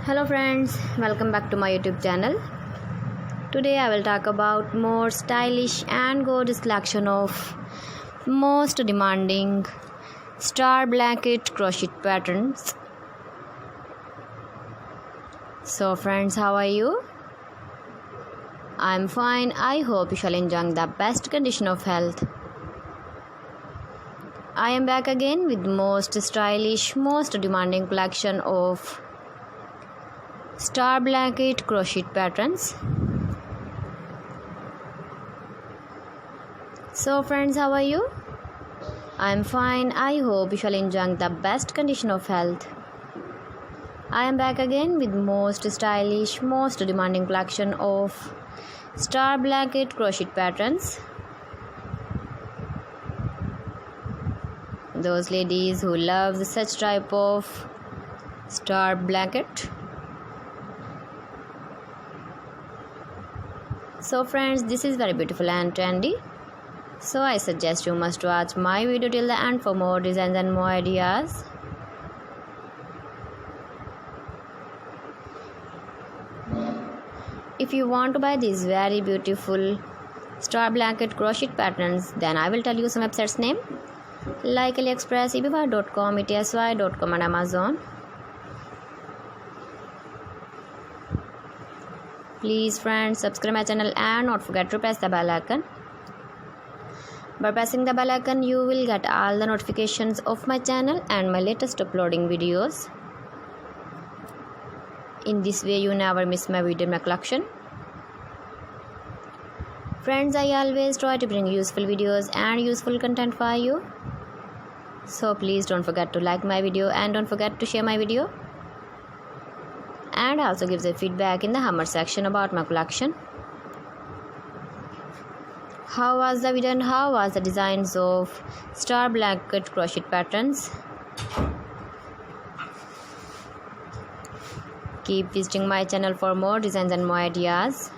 Hello friends, welcome back to my YouTube channel. Today I will talk about more stylish and gorgeous collection of most demanding star blanket crochet patterns. So friends, how are you? I'm fine. I hope you shall enjoy the best condition of health. I am back again with most stylish, most demanding collection of star blanket crochet patterns. So friends, how are you? I'm fine. I hope you shall enjoy the best condition of health. I am back again with most stylish, most demanding collection of star blanket crochet patterns. Those ladies who love such type of star blanket. So friends, this is very beautiful and trendy. So I suggest you must watch my video till the end for more designs and more ideas. If you want to buy these very beautiful star blanket crochet patterns, then I will tell you some websites name like AliExpress, eBay.com, etsy.com and Amazon. Please friends, subscribe my channel and not forget to press the bell icon. By pressing the bell icon, you will get all the notifications of my channel and my latest uploading videos. In this way, you never miss my video in my collection. Friends, I always try to bring useful videos and useful content for you. So please don't forget to like my video and don't forget to share my video. And also give the feedback in the comment section about my collection. How was the video and how was the designs of star blanket crochet patterns? Keep visiting my channel for more designs and more ideas.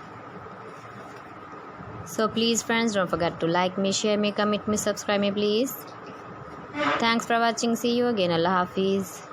So please friends, don't forget to like me, share me, comment me, subscribe me please. Thanks for watching. See you again. Allah Hafiz.